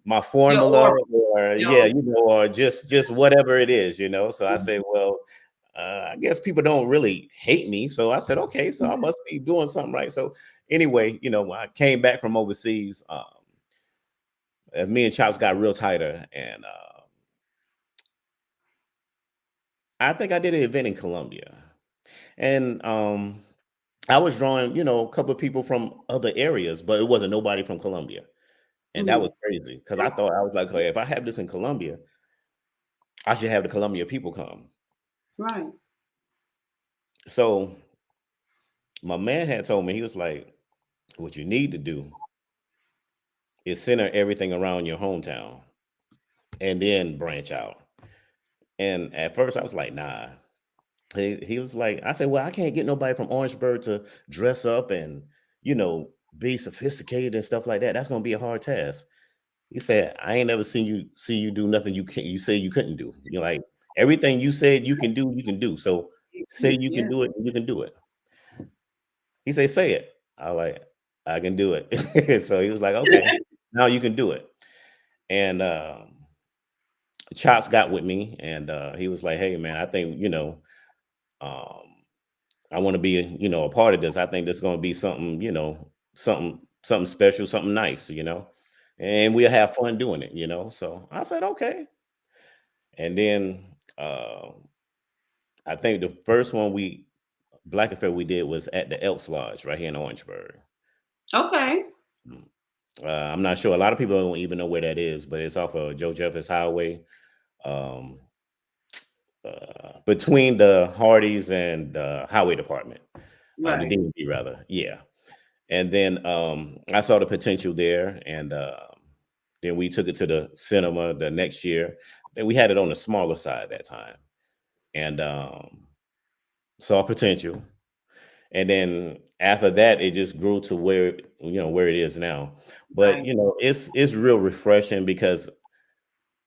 Your formula, aura. or Your, or just whatever it is. So I say, well, I guess people don't really hate me. So I said, okay, so I must be doing something right. So anyway, I came back from overseas. me and Chops got real tighter, and I think I did an event in Colombia, and I was drawing, a couple of people from other areas, but it wasn't nobody from Colombia, and that was Mhm. crazy because I was like, hey, if I have this in Colombia, I should have the Colombia people come. Right. So my man had told me, he was like, what you need to do is center everything around your hometown and then branch out. And at first I was like, nah. He was like, I said, well, I can't get nobody from Orangeburg to dress up and, be sophisticated and stuff like that. That's gonna be a hard task. He said, I ain't never seen you do nothing you say you couldn't do. You're like, everything you said you can do, you can do. So say you can Yeah. do it, and you can do it. He said, say it. I like, I can do it. So he was like, okay, now you can do it. And Chops got with me, and he was like, hey man, I think, um, I want to be, a part of this. I think this is going to be something, something special, something nice, and we'll have fun doing it, So I said, okay. And then I think the first one Black Affair we did was at the Elks Lodge right here in Orangeburg. Okay. I'm not sure. A lot of people don't even know where that is, but it's off of Joe Jefferson Highway, um, between the Hardys and the Highway Department, the Right. DMV rather. Yeah. And then I saw the potential there, and then we took it to the cinema the next year. Then we had it on the smaller side that time, and saw potential. And then after that, it just grew to where it is now. But Right. it's real refreshing because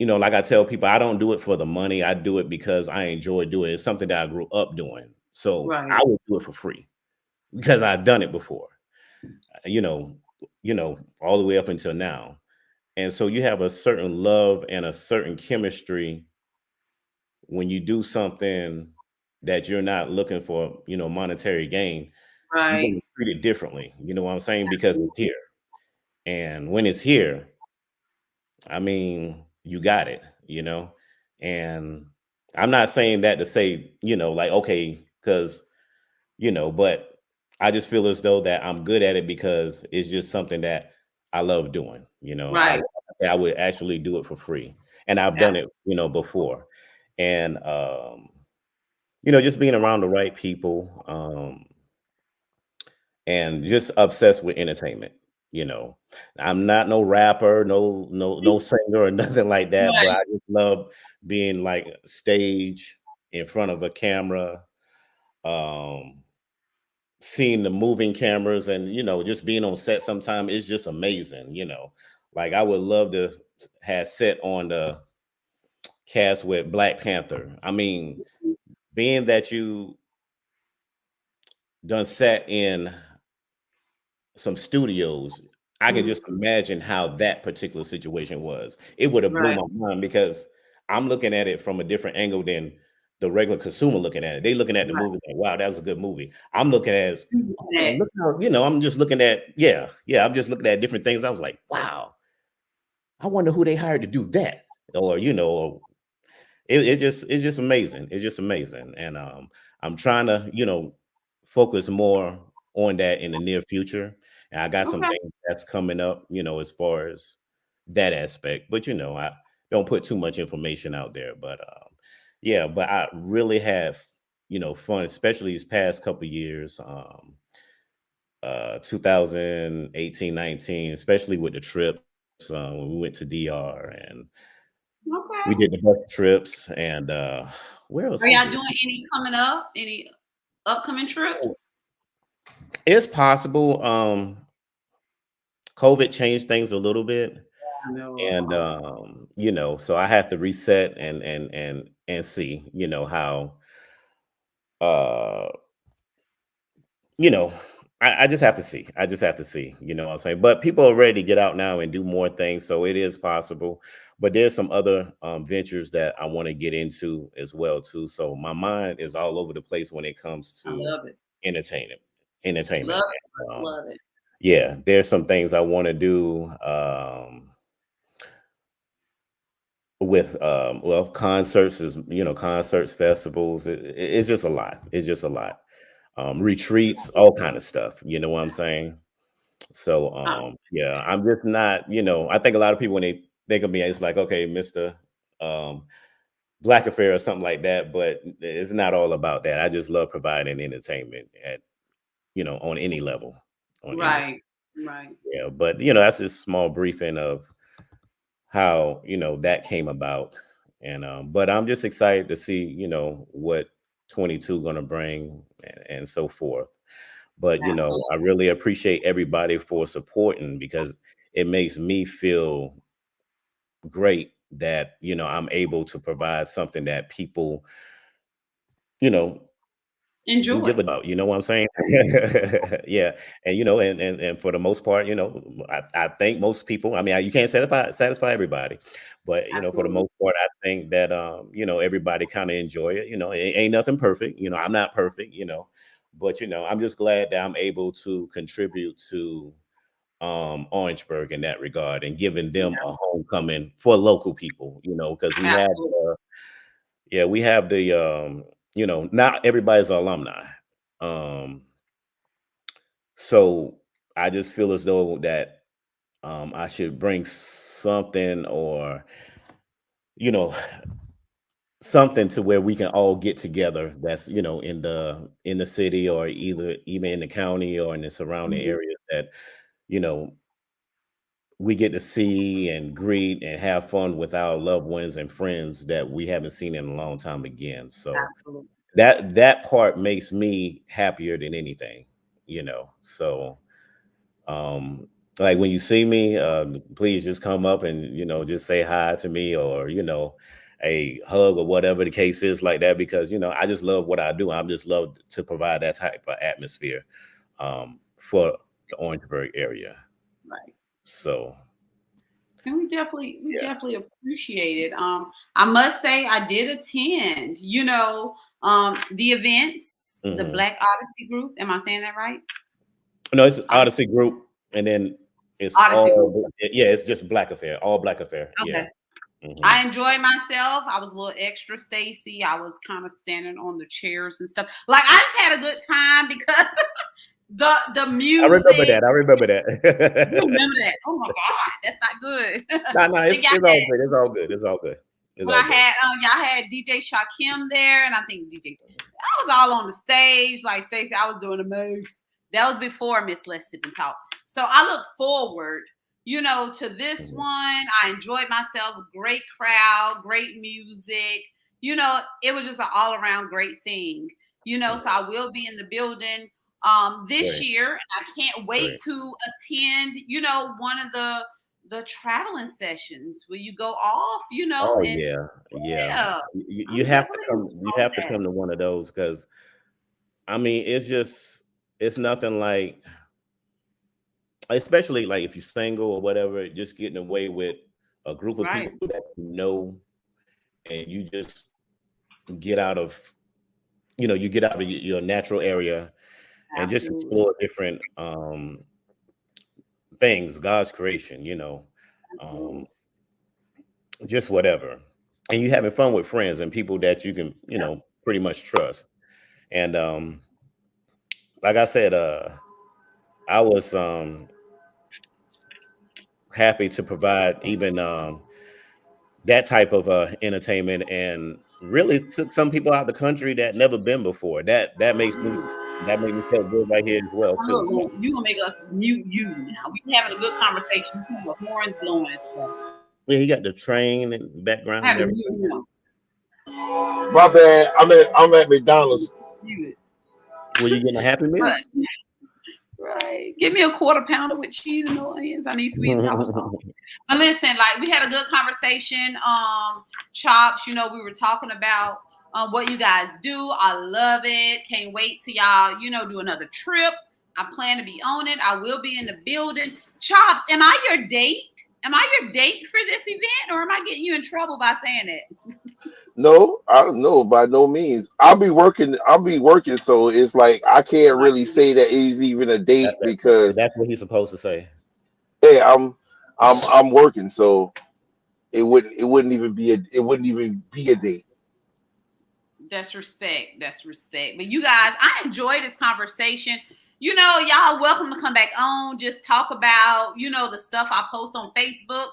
like I tell people, I don't do it for the money. I do it because I enjoy doing it. It's something that I grew up doing, so Right. I would do it for free because I've done it before. You know, all the way up until now. And so you have a certain love and a certain chemistry when you do something that you're not looking for, monetary gain. You're going Right. to treat it differently. You know what I'm saying? Because it's here. And when it's here, I mean, you got it, And I'm not saying that to say, like, okay, because, but I just feel as though that I'm good at it because it's just something that I love doing. Right. I would actually do it for free. And I've done it, before. And, just being around the right people, and just obsessed with entertainment. You know, I'm not no rapper, no singer or nothing like that, but Right. I just love being like stage in front of a camera, um, seeing the moving cameras, and just being on set sometime is just amazing. Like I would love to have set on the cast with Black Panther. I mean, being that you done sat in some studios, I can Mhm. just imagine how that particular situation was. It would have blew Right. my mind because I'm looking at it from a different angle than the regular consumer looking at it. They looking at the Right. movie like, wow, that was a good movie. I'm looking at it as, oh man, That. look how, I'm just looking at, yeah, I'm just looking at different things. I was like, wow, I wonder who they hired to do that. Or, it's just amazing. It's just amazing. And I'm trying to, focus more on that in the near future. And I got some Okay. things that's coming up, as far as that aspect. But I don't put too much information out there. But yeah, but I really have, fun, especially these past couple years. 2018, 19, especially with the trips, when we went to DR, and we Okay. did the bus trips, and where else Are we y'all did? doing any coming up? Any upcoming trips? It's possible. COVID changed things a little bit, I know. and so I have to reset and see, how uh you know, I just have to see. I just have to see, what I'm saying. But people are ready to get out now and do more things, so it is possible. But there's some other ventures that I want to get into as well too. So my mind is all over the place when it comes I to love it. entertainment. Entertainment. Love And, it. Love it. yeah, there's some things I want to do. with well, concerts is, concerts, festivals. It's just a lot. It's just a lot. Retreats, all kind of stuff. You know what I'm saying? So yeah, I'm just not, I think a lot of people when they think of me, it's like, okay, Mr. Um Black Affair or something like that, but it's not all about that. I just love providing entertainment at, on any level. On any Right. Right. Yeah, but that's just a small briefing of how, that came about. And but I'm just excited to see, what 22 gonna bring and so forth. But Absolutely. I really appreciate everybody for supporting because it makes me feel great that I'm able to provide something that people you know do Enjoy. give about. You know what I'm saying? Yeah. And and for the most part, I think most people, I mean, you can't satisfy everybody, but for the Absolutely. most part, I think that everybody kind of enjoy it. It ain't nothing perfect. I'm not perfect, but I'm just glad that I'm able to contribute to Orangeburg in that regard and giving them Yeah. a homecoming for local people, because Absolutely. we have the not everybody's alumni. Um, so I just feel as though that I should bring something or you know something to where we can all get together. That's in the city or either even in the county or in the surrounding Mhm. areas that you know we get to see and greet and have fun with our loved ones and friends that we haven't seen in a long time again. So Absolutely. that part makes me happier than anything, So um like when you see me, please just come up and just say hi to me or a hug or whatever the case is like that because I just love what I do. I'm just love to provide that type of atmosphere for the Orangeburg area. Right. So And we yeah. definitely appreciate it. I must say I did attend, the events, the Hmm. Black Odyssey group. Am I saying that right? No, it's Odyssey, Odyssey Group, and then it's Odyssey group. it's just Black Affair, all Black Affair. Yeah. Okay. Hmm. I enjoyed myself. I was a little extra Stacy. I was kind of standing on the chairs and stuff. Like I just had a good time because the I remember music. that. I remember You that. remember that? Oh my God, that's not good. No, I think I it's all had good. It's all good. It's all good. It's when all I good. had y'all had DJ Shakim there, and I think DJ. I was all on the stage, like Stacey. I was doing the moves. That was before Miss Let's Sip and Talk. So I look forward, to this Mhm. one. I enjoyed myself. Great crowd, great music. It was just an all around great thing. Mhm. So I will be in the building this Great, year, and I can't wait great. to attend. One of the traveling sessions where you go off, Oh and yeah, yeah. yeah, You I'm have to definitely come. looking You forward have to to that. come to one of those because I mean, it's nothing like, especially like if you're single or whatever, just getting away with a group of Right. people that and you just get out of you get out of your natural area and just Absolutely. explore different things, God's creation, um, Absolutely. just whatever. And you having fun with friends and people that you can, Yep. pretty much trust. And like I said, I was happy to provide even that type of entertainment and really took some people out the country that never been before. That made me feel good right here as well Now too. look, So you gonna make us mute you now. We having a good conversation. You have the horns blowing and stuff. yeah, you got the train and background I and have to mute everything. him. My bad. I'm at McDonald's. Mute it. Were you getting a Happy Meal? Right. Right. Give me a quarter pounder with cheese and no onions. I need sweet and sour sauce. But listen, like we had a good conversation. Chops, we were talking about what you guys do. I love it. Can't wait till y'all, do another trip. I plan to be on it. I will be in the building. Chops, am I your date? Am I your date for this event, or am I getting you in trouble by saying it? No, I don't know by no means. I'll be working. I'll be working, so it's like I can't really say that it's even a date because That's what he's supposed to say. hey, I'm working. So it wouldn't even be a date. That's respect. That's respect. But you guys, I enjoy this conversation. You know, y'all welcome to come back on. Just talk about, you know, the stuff I post on Facebook.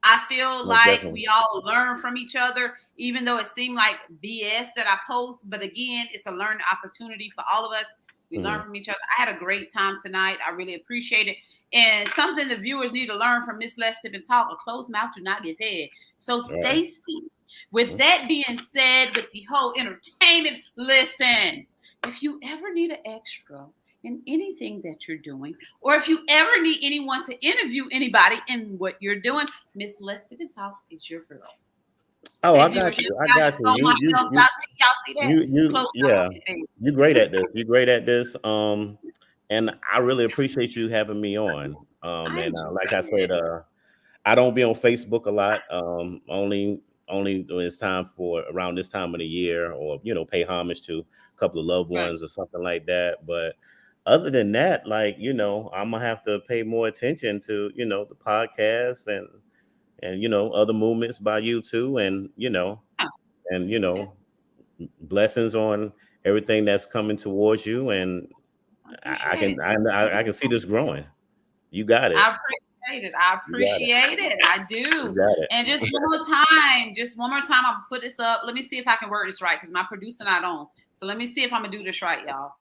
I feel like we all learn from each other, even though it seemed like BS that I post. But again, it's a learning opportunity for all of us. We learn from each other. I had a great time tonight. I really appreciate it. And something the viewers need to learn from Miss Let's Sip and Talk: a closed mouth do not get fed. So Stacy, with that being said, with the whole entertainment, listen, if you ever need an extra in anything that you're doing, or if you ever need anyone to interview anybody in what you're doing, Miss Let's Sip and Talk is your girl. Oh, I got you. I got you. You're great at this. You're great at this. And I really appreciate you having me on. And like I said, I don't be on Facebook a lot. Only when it's time for around this time of the year, or you know, pay homage to a couple of loved ones or something like that. But other than that, like, you know, I'm gonna have to pay more attention to, you know, the podcasts and you know, other movements by you too, and you know, blessings on everything that's coming towards you, and I can see this growing. You got it. I appreciate it. I do. And just one more time, I'm gonna put this up. Let me see if I can word this right, because my producer not on. So let me see if I'm gonna do this right, y'all.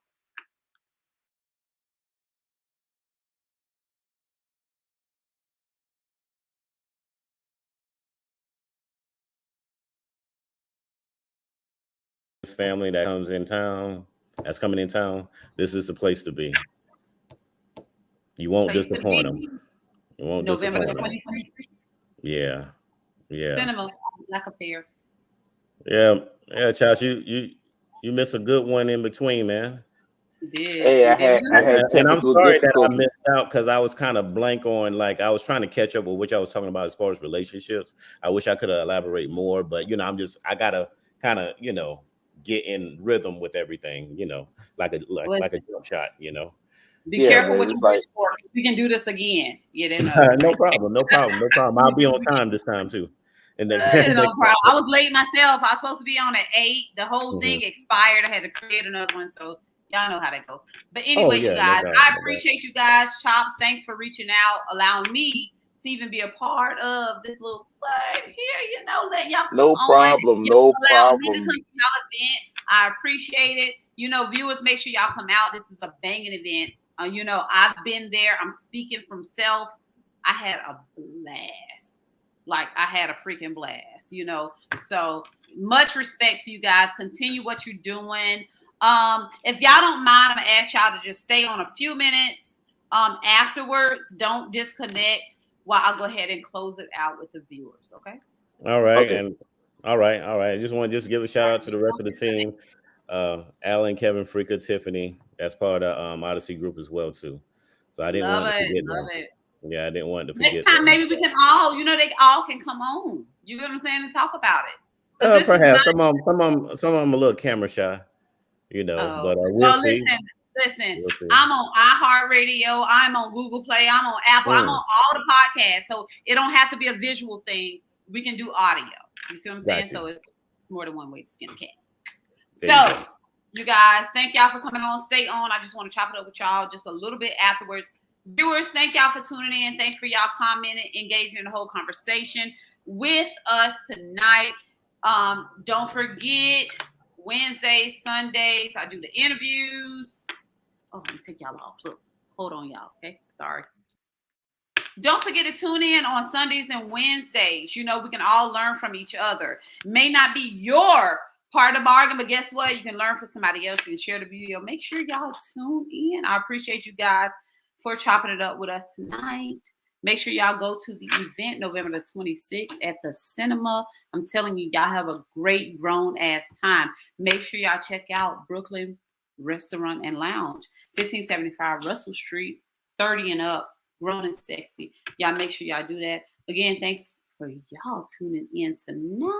This family that that's coming in town, this is the place to be. You won't disappoint them. You won't November disappoint them. 23rd. Yeah. Cinema, like a pair. Yeah, Charles, you missed a good one in between, man. You did. Hey, I had and I'm sorry that I difficulties. missed out, because I was kind of blank on, like, I was trying to catch up with what I was talking about as far as relationships. I wish I could elaborate more, but you know, I gotta kind of, you know, get in rhythm with everything, you know, like a jump shot, you know. Be careful what you wish for. We can do this again. No problem. I'll be on time this time too. And no problem. I was late myself. I was supposed to be on at 8. The whole thing expired. I had to create another one. So y'all know how that goes. But anyway, you guys, I appreciate you guys. Chops, thanks for reaching out, allowing me to even be a part of this little flag here. You know, let y'all come No problem. No problem. I appreciate it. You know, viewers, make sure y'all come out. This is a banging event. You know, I've been there. I'm speaking from self. I had a blast. Like, I had a freaking blast, you know. So much respect to you guys. Continue what you're doing. If y'all don't mind, I'm gonna ask y'all to just stay on a few minutes afterwards. Don't disconnect while I'll go ahead and close it out with the viewers. Okay. All right. Okay. And all right. I just want to give a shout out to the rest of the team. Alan, Kevin, Freaka, Tiffany. That's part of Odyssey Group as well too. So I didn't want to forget them. Yeah, I didn't want to forget. Next time, maybe we can all, you know, they all can come on. You know what I'm saying, and talk about it. Perhaps some of them a little camera shy, you know. But we'll see. Listen. I'm on iHeartRadio. I'm on Google Play. I'm on Apple. I'm on all the podcasts. So it don't have to be a visual thing. We can do audio. You see what I'm saying? So it's more than one way to skin a cat. So, you guys, thank y'all for coming on. Stay on. I just want to chop it up with y'all just a little bit afterwards. Viewers, thank y'all for tuning in. Thanks for y'all commenting, engaging in the whole conversation with us tonight. Don't forget, Wednesdays, Sundays, I do the interviews. Oh, let me take y'all off. Look, hold on, y'all. Okay, sorry. Don't forget to tune in on Sundays and Wednesdays. You know, we can all learn from each other. May not be your part of the bargain, but guess what? You can learn from somebody else and share the video. Make sure y'all tune in. I appreciate you guys for chopping it up with us tonight. Make sure y'all go to the event November the 26th at the cinema. I'm telling you, y'all have a great grown-ass time. Make sure y'all check out Brooklyn Restaurant and Lounge, 1575 Russell Street, 30 and up, grown and sexy. Y'all make sure y'all do that. Again, thanks for y'all tuning in tonight.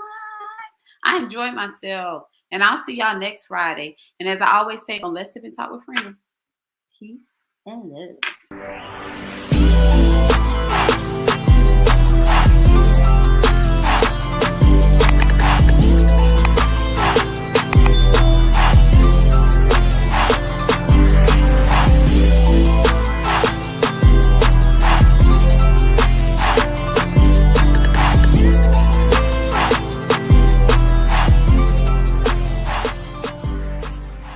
I enjoyed myself, and I'll see y'all next Friday. And as I always say on Let's Sip and Talk with Friends, peace and love.